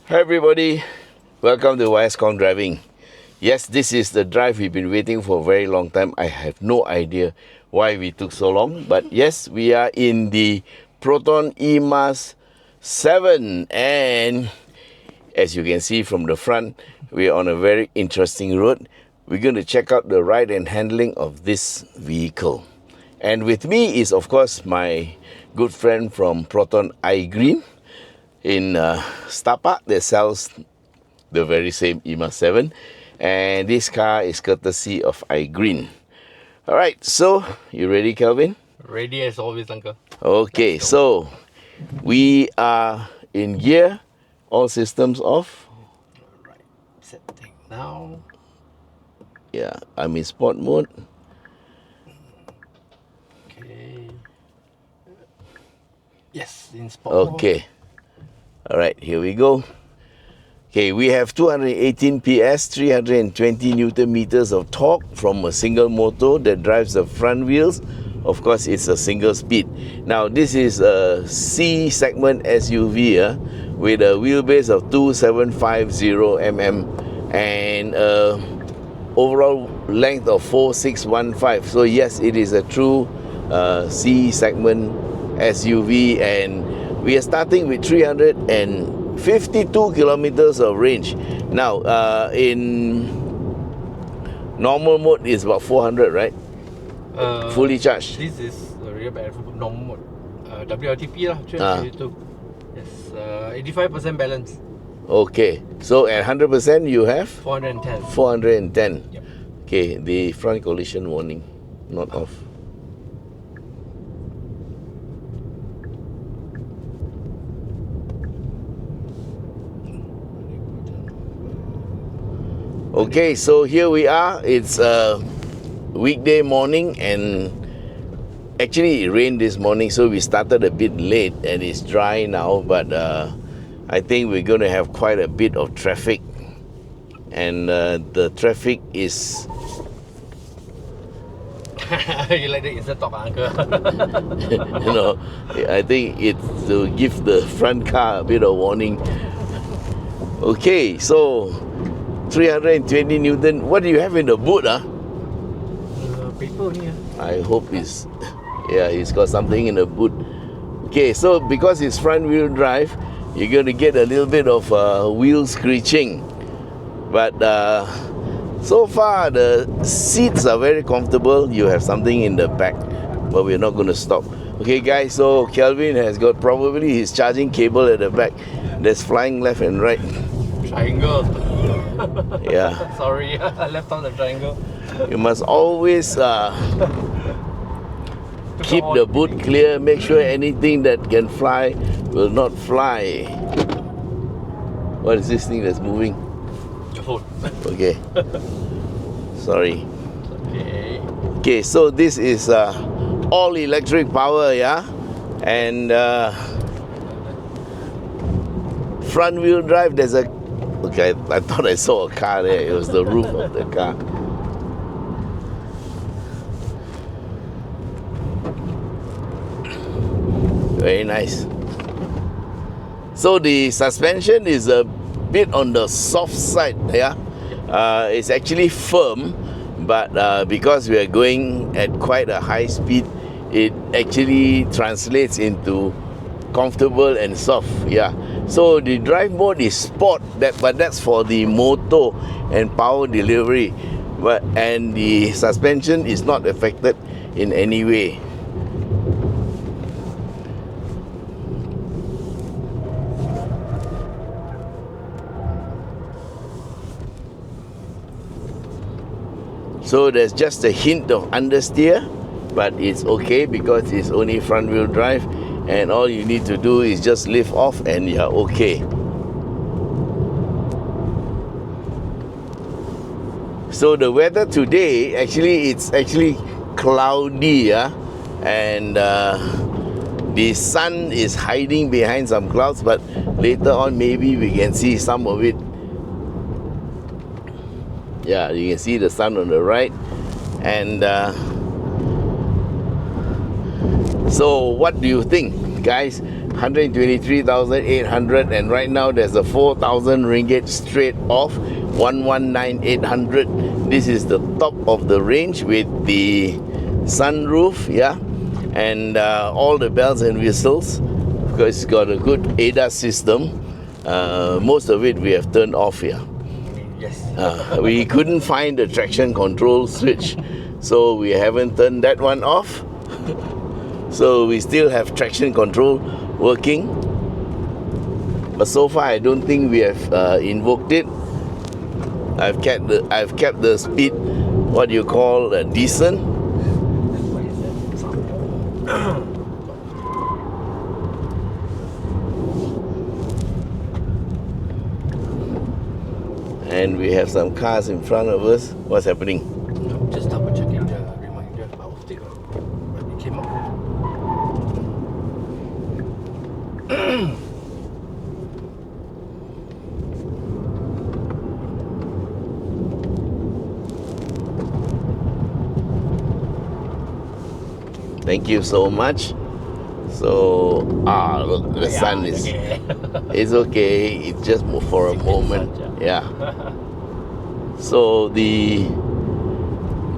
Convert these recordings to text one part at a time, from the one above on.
Hi everybody, welcome to Khong Driving. Yes, this is the drive we've been waiting for a very long time. I have no idea why we took so long, but yes, we are in the Proton e.MAS 7, and as you can see from the front, we are on a very interesting road. We're going to check out the ride and handling of this vehicle. And with me is, of course, my good friend from Proton iGreen in Setapak that sells the very same e.MAS 7, and this car is courtesy of iGreen. All right, so you ready, Kelvin? Ready as always, Uncle. Okay, so we are in gear, all systems off. Alright, setting now. Yeah, I'm in sport mode. Okay. Yes, in sport. Okay. All right, here we go. Okay, we have 218 PS, 320 Newton meters of torque from a single motor that drives the front wheels. Of course, it's a single speed. Now, this is a C segment SUV with a wheelbase of 2750 mm and overall length of 4615. So yes, it is a true C segment SUV, and we are starting with 352 kilometers of range. Now, in normal mode is about 400, right? Fully charged. This is a real bad normal mode. WLTP lah, 352. Yes, 85% balance. Okay, so at 100% you have 410. 410. Yep. Okay, the front collision warning not off. Okay, so here we are. It's a weekday morning, and actually it rained this morning, so we started a bit late and it's dry now, but I think we're going to have quite a bit of traffic, and the traffic is You like the instant talk, Uncle? you know, I think it's to give the front car a bit of warning. Okay, so 320 Newton. What do you have in the boot? Paper only. I hope it's, yeah, it's got something in the boot. Okay, so because it's front wheel drive, you're going to get a little bit of wheel screeching. But so far, the seats are very comfortable. You have something in the back, but we're not going to stop. Okay, guys, so Kelvin has got probably his charging cable at the back. That's flying left and right. Triangle. Yeah. Sorry, I left out the triangle. You must always keep the boot clear. Make sure anything that can fly will not fly. What is this thing that's moving? Your phone. Okay. Sorry. Okay. Okay, so this is all electric power, yeah? And front wheel drive, there's a... Okay, I thought I saw a car there. It was the roof of the car. Very nice. So the suspension is a bit on the soft side, yeah? It's actually firm, but because we are going at quite a high speed, it actually translates into comfortable and soft, yeah. So the drive mode is sport, but that's for the motor and power delivery, and the suspension is not affected in any way. So there's just a hint of understeer, but it's okay because it's only front wheel drive, and all you need to do is just lift off and you're okay. So the weather today, it's actually cloudy, yeah? And the sun is hiding behind some clouds, but later on maybe we can see some of it. Yeah, you can see the sun on the right. And so what do you think, guys? 123,800, and right now there's a 4,000 ringgit straight off, 119,800. This is the top of the range with the sunroof, yeah, and all the bells and whistles, because it's got a good ADAS system. Most of it we have turned off here. Yes. We couldn't find the traction control switch, so we haven't turned that one off. So we still have traction control working, but so far I don't think we have invoked it. I've kept the speed, what you call, decent. And we have some cars in front of us. What's happening? Just double checking the reminder of the when it came up. Thank you so much. So, look, the sun is... It's okay. It's just for a moment. Yeah. So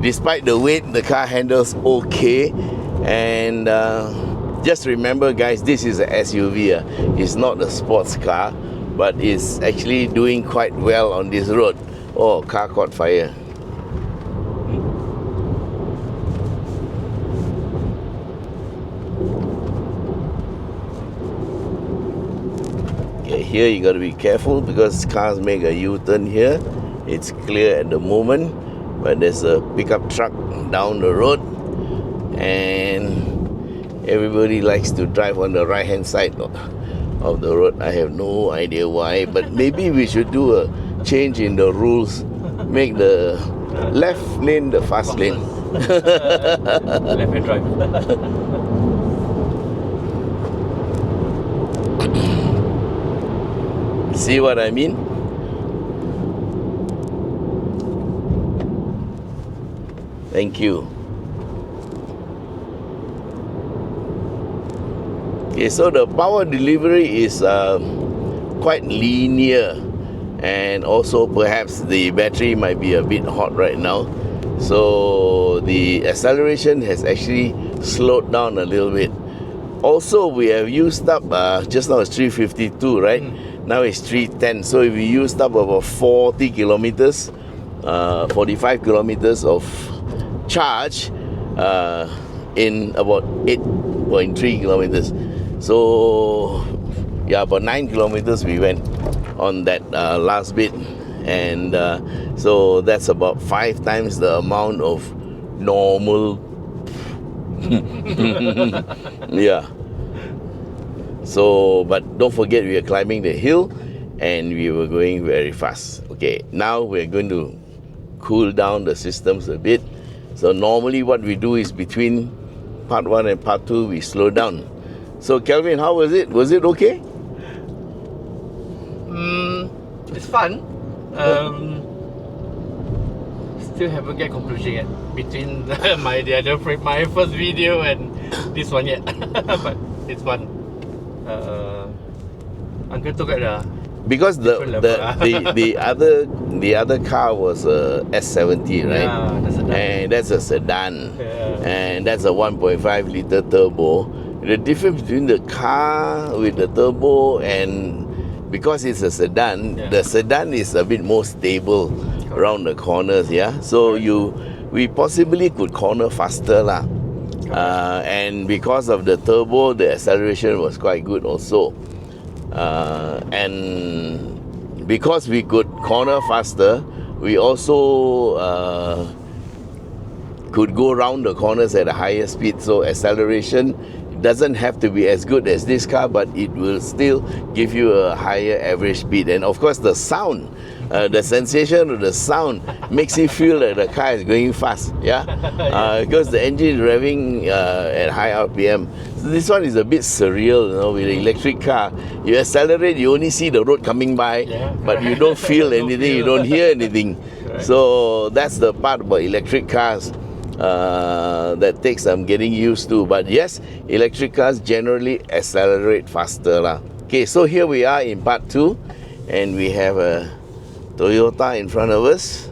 despite the weight, the car handles okay. And just remember, guys, this is an SUV. It's not a sports car, but it's actually doing quite well on this road. Oh, car caught fire. Okay, here you got to be careful because cars make a U-turn here. It's clear at the moment, but there's a pickup truck down the road, and everybody likes to drive on the right-hand side of the road. I have no idea why, but maybe we should do a change in the rules. Make the left lane the fast lane. Left-hand drive. See what I mean? Thank you. Okay, so the power delivery is quite linear, and also perhaps the battery might be a bit hot right now, so the acceleration has actually slowed down a little bit. Also, we have used up, just now it's 352, right? Now it's 310, so if we used up about 40 kilometers, 45 kilometers of charge in about 8.3 kilometers. So yeah, about 9 kilometers we went on that last bit, and so that's about 5 times the amount of normal. Yeah. So, but don't forget, we are climbing the hill and we were going very fast. Okay, now we're going to cool down the systems a bit. So normally what we do is between part 1 and part 2, we slow down. So Kelvin, how was it? Was it okay? It's fun. Still haven't get conclusion yet between my first video and this one yet. But it's fun. Uncle took it because the other car was a S70, right? Yeah, that's a sedan. And that's a sedan. Yeah. And that's a 1.5 liter turbo. The difference between the car with the turbo and, because it's a sedan, the sedan is a bit more stable around the corners, yeah. So we possibly could corner faster lah. And because of the turbo, the acceleration was quite good also. And because we could corner faster, we also could go around the corners at a higher speed. So acceleration doesn't have to be as good as this car, but it will still give you a higher average speed. And of course the sound, the sensation of the sound makes you feel that the car is going fast, yeah? Because the engine is revving at high RPM. So this one is a bit surreal, you know, with an electric car. You accelerate, you only see the road coming by, but you don't feel anything, you don't hear anything. So that's the part about electric cars. that takes some getting used to. But yes, electric cars generally accelerate faster lah. Okay, so here we are in part 2, and we have a Toyota in front of us.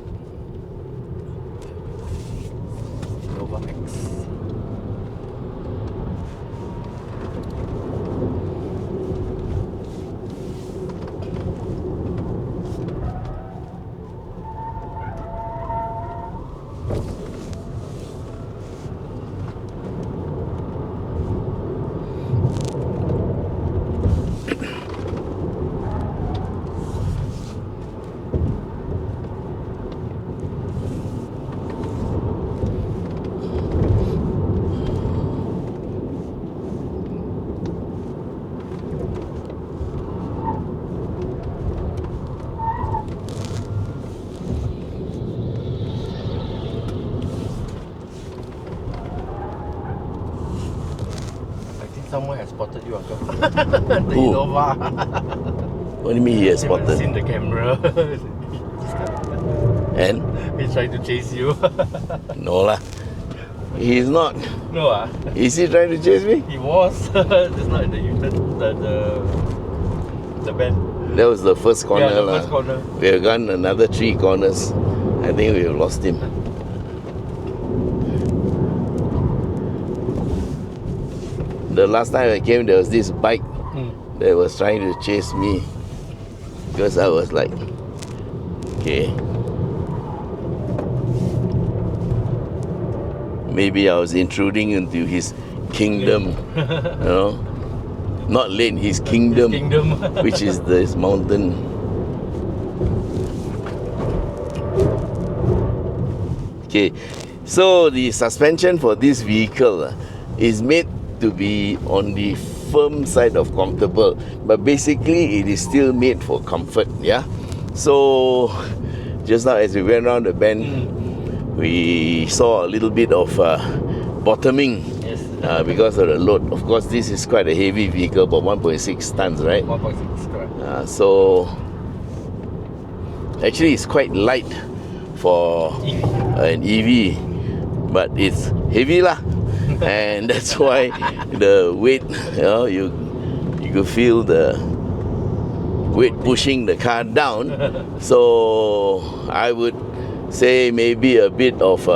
Someone has spotted you, Uncle. The Who? Innova. What do you mean he has You haven't spotted? seen the camera. And? He's trying to chase you. No lah. He's not. No, Is he trying to chase me? he was. Just not in the U-turn, the bend. That was the first corner Yeah, the lah. first corner. We have gone another 3 corners. I think we have lost him. The last time I came, there was this bike that was trying to chase me because I was like, okay, maybe I was intruding into his kingdom, you know, not lane, his kingdom, which is this mountain. Okay, so the suspension for this vehicle is made to be on the firm side of comfortable, but basically it is still made for comfort. Yeah, so just now as we went around the bend, we saw a little bit of bottoming. Yes. Because of the load. Of course, this is quite a heavy vehicle, about 1.6 tons, right? 1.6, correct. So actually it's quite light for an EV, but it's heavy lah. And that's why the weight, you could feel the weight pushing the car down. So I would say maybe a bit of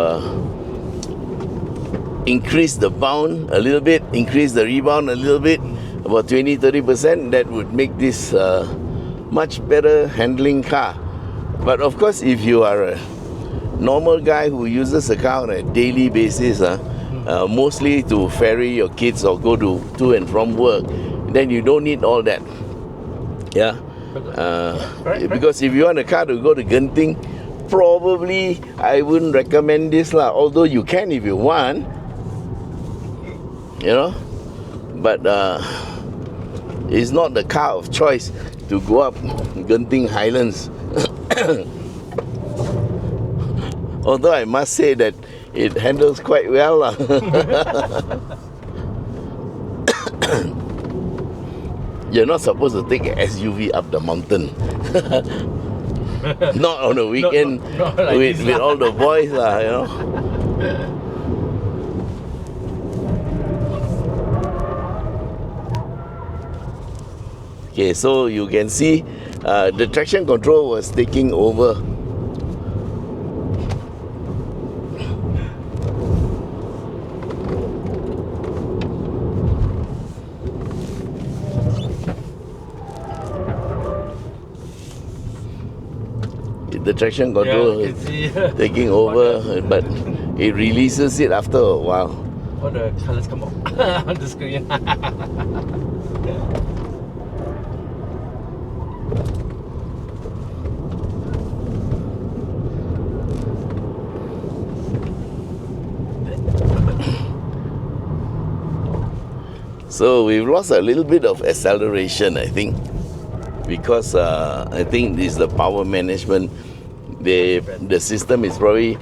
increase the bound a little bit, increase the rebound a little bit, about 20-30%. That would make this much better handling car. But of course, if you are a normal guy who uses a car on a daily basis, mostly to ferry your kids or go to and from work, then you don't need all that. Yeah. Because if you want a car to go to Genting, probably I wouldn't recommend this lah. Although you can if you want, but it's not the car of choice to go up Genting Highlands. Although I must say that it handles quite well. You're not supposed to take an SUV up the mountain. Not on a weekend not like with all the boys. Okay, so you can see the traction control was taking over. The traction control is taking over, but it releases it after a while. All the colours come out on the screen. So we've lost a little bit of acceleration, I think, because I think this is the power management. The system is probably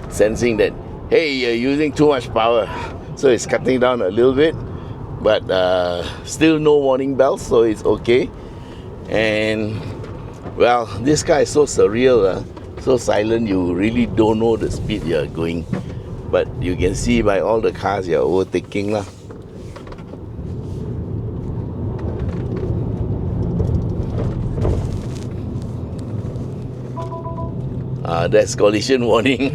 sensing that, hey, you're using too much power, so it's cutting down a little bit, but still no warning bells, so it's okay. And well, this car is so surreal, so silent, you really don't know the speed you're going. but you can see by all the cars you're overtaking lah. That's collision warning.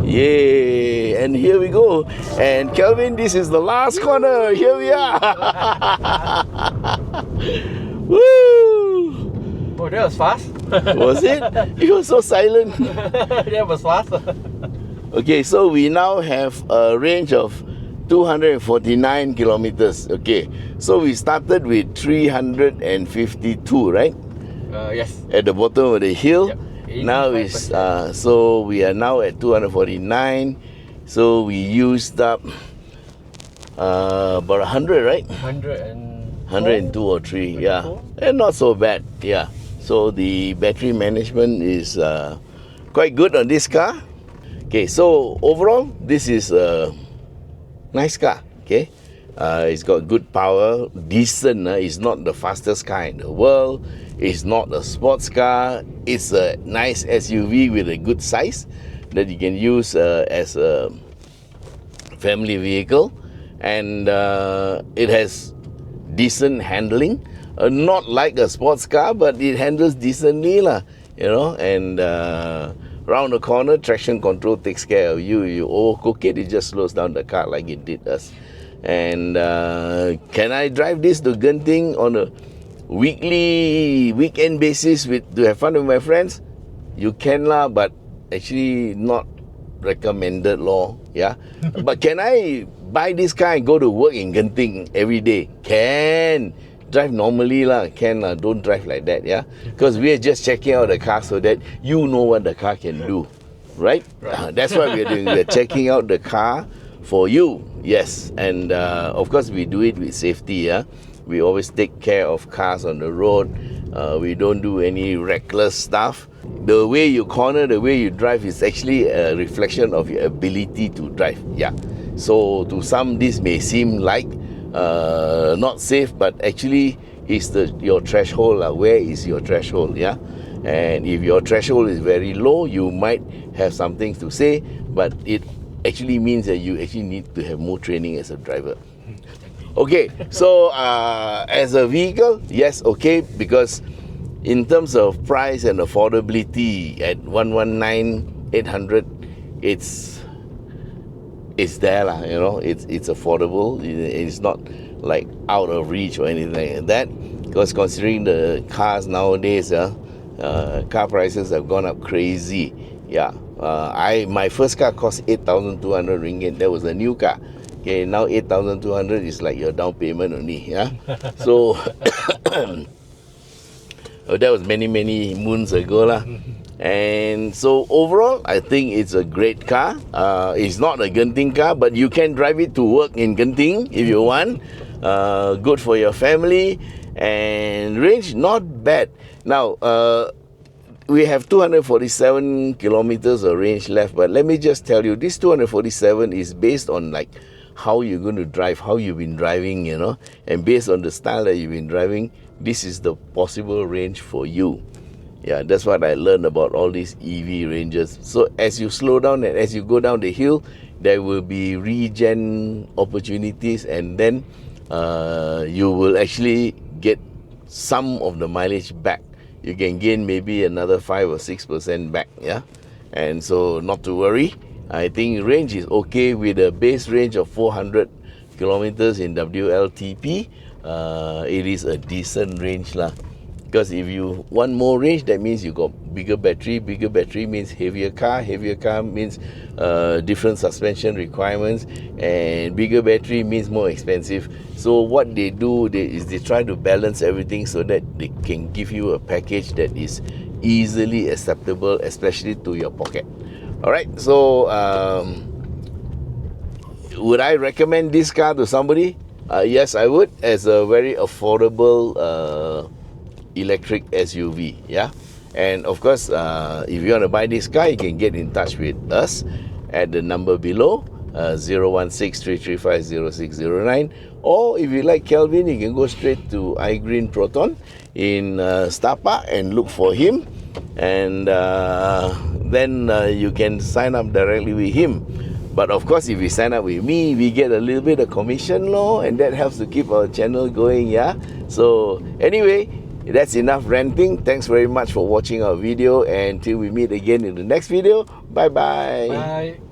Yay! And here we go. And Kelvin, this is the last corner. Here we are. Woo! Oh, that was fast. Was it? It was so silent. That was fast. Okay, so we now have a range of 249 kilometers. Okay, so we started with 352, right? Yes. At the bottom of the hill. Yep. Now is so we are now at 249. So we used up about 100, right? 102 or 3, yeah. And not so bad, yeah. So the battery management is quite good on this car. Okay, so overall, this is a nice car, okay? It's got good power, decent. It's not the fastest car in the world. It's not a sports car. It's a nice SUV with a good size that you can use as a family vehicle. And it has decent handling. Not like a sports car, but it handles decently, and round the corner, traction control takes care of you. You overcook it, it just slows down the car like it did us. And can I drive this to Genting on a weekend basis to have fun with my friends? You can lah, but actually not recommended yeah. But can I buy this car and go to work in Genting every day? Can. Drive normally lah, can lah. Don't drive like that, yeah. Because we are just checking out the car so that you know what the car can do, right? That's what we are doing. We are checking out the car for you, yes. And of course, we do it with safety, yeah. We always take care of cars on the road. We don't do any reckless stuff. The way you corner, the way you drive is actually a reflection of your ability to drive, yeah. So to some, this may seem like not safe, but actually is your threshold. Where is your threshold, yeah? And if your threshold is very low, you might have something to say, but it actually means that you actually need to have more training as a driver. Okay, so as a vehicle, yes, okay, because in terms of price and affordability at 119,800, it's there lah, it's affordable. It's not like out of reach or anything like that, because considering the cars nowadays, car prices have gone up crazy. Yeah, my first car cost 8,200 ringgit. That was a new car. Okay, now 8,200 is like your down payment only, yeah. So that was many moons ago lah. And so overall, I think it's a great car. It's not a Genting car, but you can drive it to work in Genting if you want. Good for your family, and range not bad. Now we have 247 kilometers of range left, but let me just tell you, this 247 is based on like how you're going to drive, how you've been driving, and based on the style that you've been driving, this is the possible range for you. Yeah, that's what I learned about all these EV ranges. So as you slow down and as you go down the hill, there will be regen opportunities, and then you will actually get some of the mileage back. You can gain maybe another 5 or 6% back, yeah. And so not to worry. I think range is okay with a base range of 400 kilometers in WLTP. It is a decent range lah. Because if you want more range, that means you got bigger battery. Bigger battery means heavier car. Heavier car means different suspension requirements. And bigger battery means more expensive. So what they do is they try to balance everything so that they can give you a package that is easily acceptable, especially to your pocket. Alright, so would I recommend this car to somebody? Yes, I would, as a very affordable electric SUV, yeah. And of course, if you want to buy this car, you can get in touch with us at the number below, 016-335-0609. Or if you like Kelvin, you can go straight to iGreen Proton in Setapak and look for him. and then you can sign up directly with him. But of course, if you sign up with me, we get a little bit of commission, and that helps to keep our channel going. Yeah. So anyway, that's enough ranting. Thanks very much for watching our video, and till we meet again in the next video. Bye bye. Bye.